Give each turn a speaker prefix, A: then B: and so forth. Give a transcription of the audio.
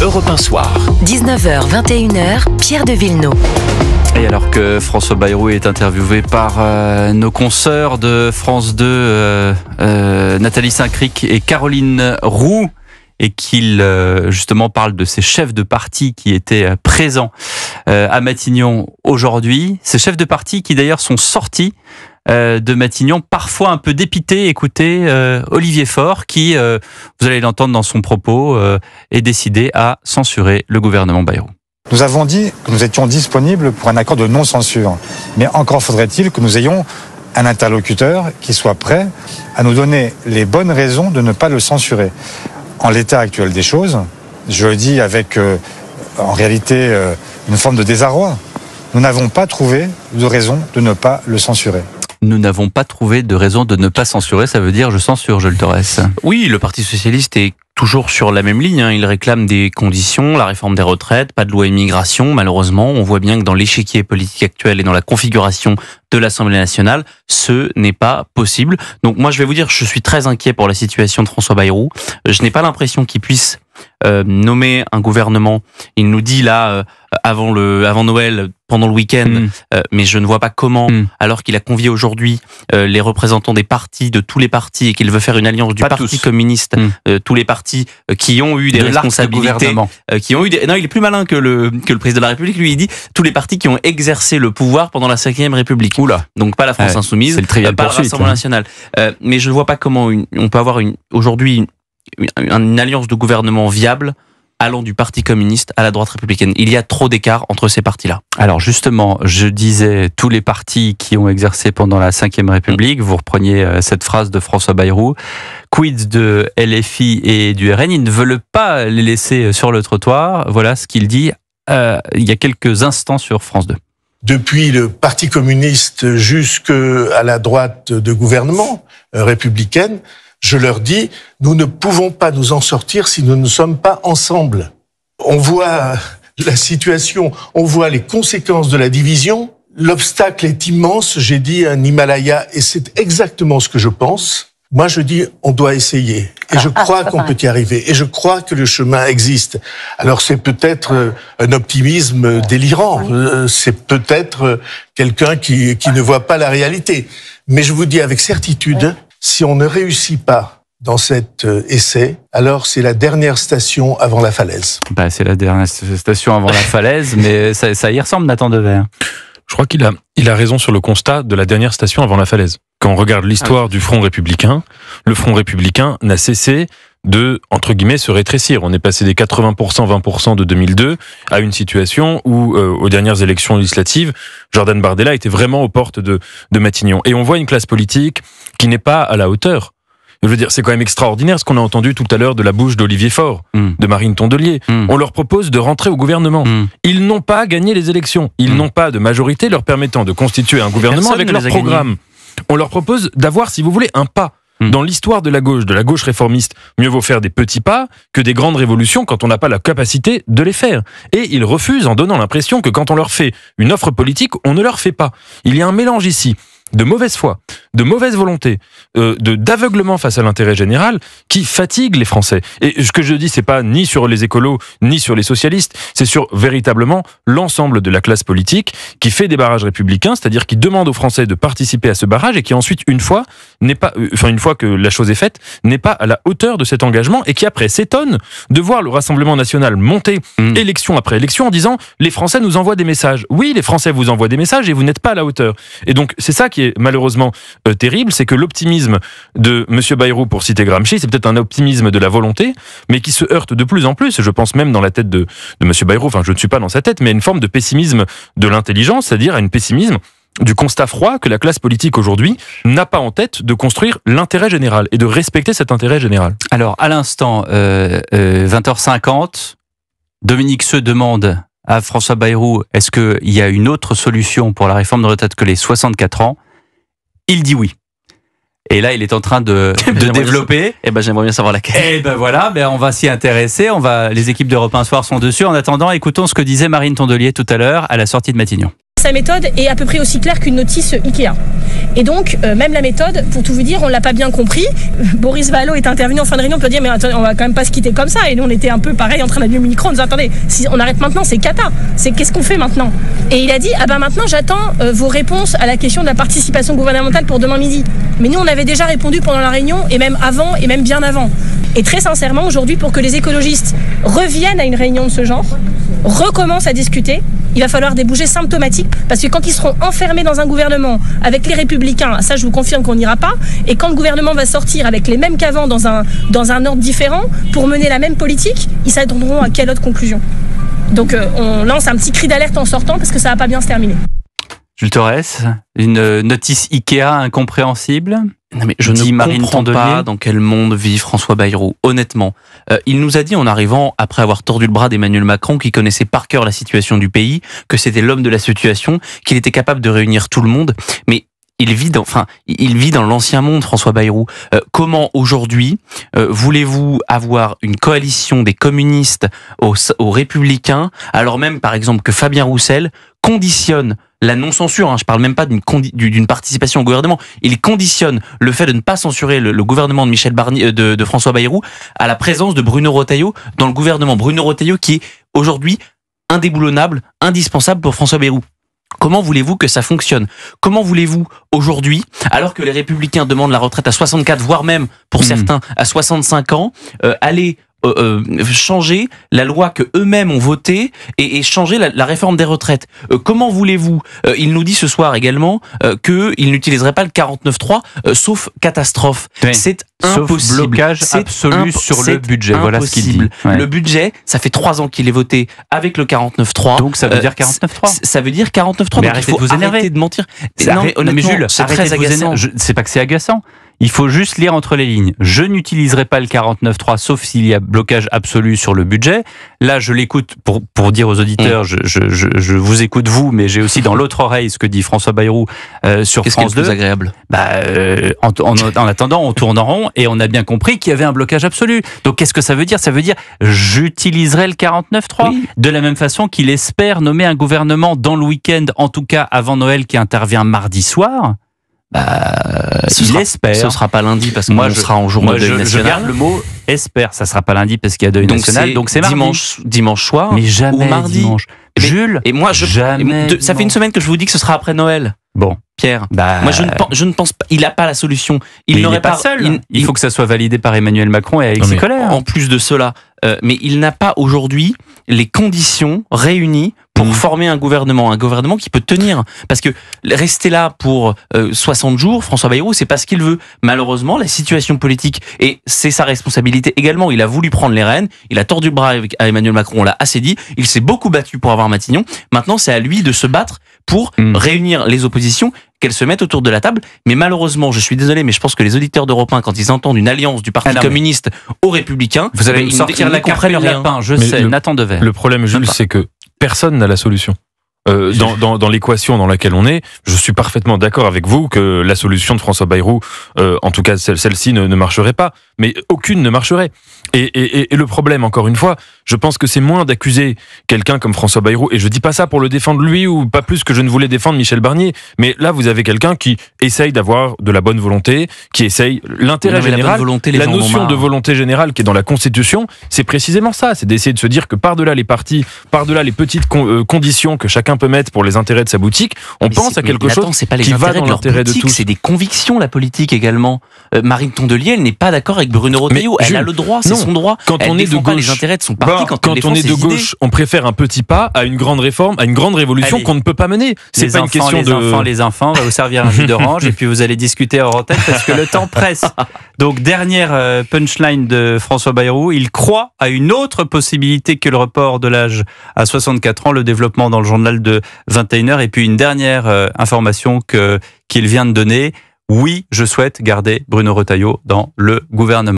A: Europe 1 Soir.
B: 19h, 21h, Pierre de Villeneuve.
C: Et alors que François Bayrou est interviewé par nos consoeurs de France 2, Nathalie Saint-Cric et Caroline Roux, et qu'il justement parle de ces chefs de parti qui étaient présents à Matignon aujourd'hui. Ces chefs de parti qui d'ailleurs sont sortis de Matignon, parfois un peu dépités. Écoutez Olivier Faure qui, vous allez l'entendre dans son propos, est décidé à censurer le gouvernement Bayrou.
D: Nous avons dit que nous étions disponibles pour un accord de non-censure. Mais encore faudrait-il que nous ayons un interlocuteur qui soit prêt à nous donner les bonnes raisons de ne pas le censurer. En l'état actuel des choses, je le dis avec en réalité une forme de désarroi, nous n'avons pas trouvé de raison de ne pas le censurer.
C: Nous n'avons pas trouvé de raison de ne pas censurer, ça veut dire je censure, Joël Torres.
E: Oui, le Parti Socialiste est toujours sur la même ligne. Il réclame des conditions, la réforme des retraites, pas de loi immigration. Malheureusement, on voit bien que dans l'échiquier politique actuel et dans la configuration de l'Assemblée nationale, ce n'est pas possible. Donc moi, je vais vous dire, je suis très inquiet pour la situation de François Bayrou. Je n'ai pas l'impression qu'il puisse nommer un gouvernement. Il nous dit là, avant Noël, pendant le week-end, mais je ne vois pas comment, alors qu'il a convié aujourd'hui les représentants des partis, de tous les partis, et qu'il veut faire une alliance du Parti communiste, tous les partis qui ont eu des responsabilités, qui ont eu des... Non, il est plus malin que le président de la République. Lui, il dit tous les partis qui ont exercé le pouvoir pendant la 5e République. Oula. Donc pas la France insoumise, pas le Rassemblement national. Mais je ne vois pas comment on peut avoir aujourd'hui une alliance de gouvernement viable allant du Parti communiste à la droite républicaine. Il y a trop d'écart entre ces partis-là.
C: Alors justement, je disais tous les partis qui ont exercé pendant la 5e République, vous repreniez cette phrase de François Bayrou, quid de LFI et du RN, ils ne veulent pas les laisser sur le trottoir. Voilà ce qu'il dit il y a quelques instants sur France 2.
F: Depuis le Parti communiste jusqu'à la droite de gouvernement républicaine, je leur dis, nous ne pouvons pas nous en sortir si nous ne sommes pas ensemble. On voit la situation, on voit les conséquences de la division. L'obstacle est immense, j'ai dit un Himalaya, et c'est exactement ce que je pense. Moi, je dis, on doit essayer. Et je crois qu'on peut y arriver. Et je crois que le chemin existe. Alors, c'est peut-être un optimisme délirant. C'est peut-être quelqu'un qui ne voit pas la réalité. Mais je vous dis avec certitude, si on ne réussit pas dans cet essai, alors c'est la dernière station avant la falaise.
C: C'est la dernière station avant la falaise, mais ça y ressemble, Nathan Dever.
G: Je crois qu'il a raison sur le constat de la dernière station avant la falaise. Quand on regarde l'histoire du Front républicain, le Front républicain n'a cessé de, entre guillemets, se rétrécir. On est passé des 80%, 20% de 2002 à une situation où, aux dernières élections législatives, Jordan Bardella était vraiment aux portes de Matignon. Et on voit une classe politique qui n'est pas à la hauteur. Je veux dire, c'est quand même extraordinaire ce qu'on a entendu tout à l'heure de la bouche d'Olivier Faure, de Marine Tondelier. On leur propose de rentrer au gouvernement. Ils n'ont pas gagné les élections. Ils n'ont pas de majorité leur permettant de constituer un gouvernement avec leur programme. On leur propose d'avoir, si vous voulez, un pas. Dans l'histoire de la gauche réformiste, mieux vaut faire des petits pas que des grandes révolutions quand on n'a pas la capacité de les faire. Et ils refusent en donnant l'impression que quand on leur fait une offre politique, on ne leur fait pas. Il y a un mélange ici de mauvaise foi, de mauvaise volonté, d'aveuglement face à l'intérêt général qui fatigue les Français. Et ce que je dis, c'est pas ni sur les écolos, ni sur les socialistes, c'est sur véritablement l'ensemble de la classe politique qui fait des barrages républicains, c'est-à-dire qui demande aux Français de participer à ce barrage et qui ensuite, une fois que la chose est faite, n'est pas à la hauteur de cet engagement et qui après s'étonne de voir le Rassemblement national monter élection après élection en disant les Français nous envoient des messages. Oui, les Français vous envoient des messages et vous n'êtes pas à la hauteur. Et donc, c'est ça qui est malheureusement terrible, c'est que l'optimisme de M. Bayrou, pour citer Gramsci, c'est peut-être un optimisme de la volonté, mais qui se heurte de plus en plus, je pense même dans la tête de M. Bayrou, enfin je ne suis pas dans sa tête, mais une forme de pessimisme de l'intelligence, c'est-à-dire un pessimisme du constat froid que la classe politique aujourd'hui n'a pas en tête de construire l'intérêt général et de respecter cet intérêt général.
C: Alors, à l'instant, 20h50, Dominique Seux demande à François Bayrou, est-ce qu'il y a une autre solution pour la réforme de retraite que les 64 ans ? Il dit oui. Et là, il est en train de développer.
E: J'aimerais bien savoir laquelle.
C: On va s'y intéresser. Les équipes d'Europe 1 Soir sont dessus. En attendant, écoutons ce que disait Marine Tondelier tout à l'heure à la sortie de Matignon.
A: sa méthode est à peu près aussi claire qu'une notice Ikea. Et donc, même la méthode, pour tout vous dire, on l'a pas bien compris. Boris Vallaud est intervenu en fin de réunion pour dire mais attendez, on va quand même pas se quitter comme ça. Et nous, on était un peu pareil en train d'allumer le micro. On disait attendez, si on arrête maintenant, c'est cata. Qu'est-ce qu'on fait maintenant? Et il a dit ah ben maintenant, j'attends vos réponses à la question de la participation gouvernementale pour demain midi. Mais nous, on avait déjà répondu pendant la réunion et même avant et même bien avant. Et très sincèrement, aujourd'hui, pour que les écologistes reviennent à une réunion de ce genre, recommencent à discuter, il va falloir des bougies symptomatiques parce que quand ils seront enfermés dans un gouvernement avec les Républicains, ça je vous confirme qu'on n'ira pas, et quand le gouvernement va sortir avec les mêmes qu'avant dans un ordre différent pour mener la même politique, ils s'attendront à quelle autre conclusion? Donc on lance un petit cri d'alerte en sortant parce que ça va pas bien se terminer.
C: Jules Torres, une notice Ikea incompréhensible?
E: Non mais je ne comprends pas dans quel monde vit François Bayrou, honnêtement. Il nous a dit en arrivant, après avoir tordu le bras d'Emmanuel Macron, qui connaissait par cœur la situation du pays, que c'était l'homme de la situation, qu'il était capable de réunir tout le monde, mais il vit dans l'ancien monde, François Bayrou. Comment aujourd'hui voulez-vous avoir une coalition des communistes aux républicains, alors même par exemple que Fabien Roussel conditionne la non-censure, je parle même pas d'une participation au gouvernement, il conditionne le fait de ne pas censurer le gouvernement de Michel Barnier, de François Bayrou, à la présence de Bruno Retailleau dans le gouvernement. Bruno Retailleau qui est aujourd'hui indéboulonnable, indispensable pour François Bayrou. Comment voulez-vous que ça fonctionne? Comment voulez-vous aujourd'hui, alors que les Républicains demandent la retraite à 64, voire même pour certains à 65 ans, aller changer la loi que eux-mêmes ont votée et changer la réforme des retraites? Comment voulez-vous? Il nous dit ce soir également qu'il n'utiliserait pas le 49.3 sauf catastrophe.
C: Oui.
E: C'est
C: sauf
E: impossible.
C: Blocage absolu sur le budget. Voilà ce qu'il dit.
E: Ouais. Le budget, ça fait 3 ans qu'il est voté avec le 49.3.
C: Donc ça veut dire 49.3.
E: Ça veut dire 49.3.
C: Mais
E: donc il faut
C: de vous énerver.
E: arrêter de mentir.
C: Non, mais Jules,
E: c'est très agaçant.
C: C'est pas que c'est agaçant. Il faut juste lire entre les lignes. Je n'utiliserai pas le 49.3 sauf s'il y a blocage absolu sur le budget. Là, je l'écoute pour dire aux auditeurs, je vous écoute vous, mais j'ai aussi dans l'autre oreille ce que dit François Bayrou sur France 2. Qu'est-ce qui est
E: plus agréable?
C: En attendant, on tourne en rond et on a bien compris qu'il y avait un blocage absolu. Donc, qu'est-ce que ça veut dire? Ça veut dire j'utiliserai le 49.3 oui. De la même façon qu'il espère nommer un gouvernement dans le week-end, en tout cas avant Noël, qui intervient mardi soir. Ce
E: sera pas lundi parce que on sera en jour de deuil national. Je garde
C: le mot espère, ça sera pas lundi parce qu'il y a deuil national, donc c'est
E: dimanche soir,
C: mais jamais
E: ou mardi.
C: Dimanche. Jules,
E: et moi ça fait une semaine que je vous dis que ce sera après Noël.
C: Bon,
E: Pierre, moi je ne pense pas, il n'a pas la solution.
C: Il n'aurait pas seul. Il faut que ça soit validé par Emmanuel Macron et Alexis Kohler.
E: En plus de cela, mais il n'a pas aujourd'hui les conditions réunies pour former un gouvernement qui peut tenir. Parce que rester là pour 60 jours, François Bayrou, c'est pas ce qu'il veut. Malheureusement, la situation politique, et c'est sa responsabilité également, il a voulu prendre les rênes, il a tordu le bras à Emmanuel Macron, on l'a assez dit, il s'est beaucoup battu pour avoir Matignon. Maintenant, c'est à lui de se battre pour réunir les oppositions, qu'elles se mettent autour de la table. Mais malheureusement, je suis désolé, mais je pense que les auditeurs d'Europe 1, quand ils entendent une alliance du Parti communiste aux Républicains,
C: vous allez sortir la carte du lapin, je sais, Nathan Dever.
G: Le problème, Jules, c'est que personne n'a la solution. Dans l'équation dans laquelle on est, je suis parfaitement d'accord avec vous que la solution de François Bayrou, en tout cas celle-ci ne marcherait pas, mais aucune ne marcherait. Et le problème, encore une fois, je pense que c'est moins d'accuser quelqu'un comme François Bayrou, et je dis pas ça pour le défendre lui, ou pas plus que je ne voulais défendre Michel Barnier, mais là vous avez quelqu'un qui essaye d'avoir de la bonne volonté, qui essaye l'intérêt général, la notion de volonté générale qui est dans la Constitution, c'est précisément ça, c'est d'essayer de se dire que par-delà les partis, par-delà les petites conditions que chacun peut mettre pour les intérêts de sa boutique, on pense à quelque chose qui va dans l'intérêt de tous.
E: C'est des convictions, la politique également. Marine Tondelier, elle n'est pas d'accord avec Bruno Retailleau, elle a le droit, c'est son droit.
G: Quand on est de gauche,
E: les intérêts de son parti, quand
G: on est de gauche, on préfère un petit pas à une grande réforme, à une grande révolution qu'on ne peut pas mener. C'est pas une question de
C: les enfants, on va vous servir un jus d'orange et puis vous allez discuter hors antenne parce que le temps presse. Donc dernière punchline de François Bayrou, il croit à une autre possibilité que le report de l'âge à 64 ans, le développement dans le journal de 21h, et puis une dernière information qu'il vient de donner. Oui, je souhaite garder Bruno Retailleau dans le gouvernement.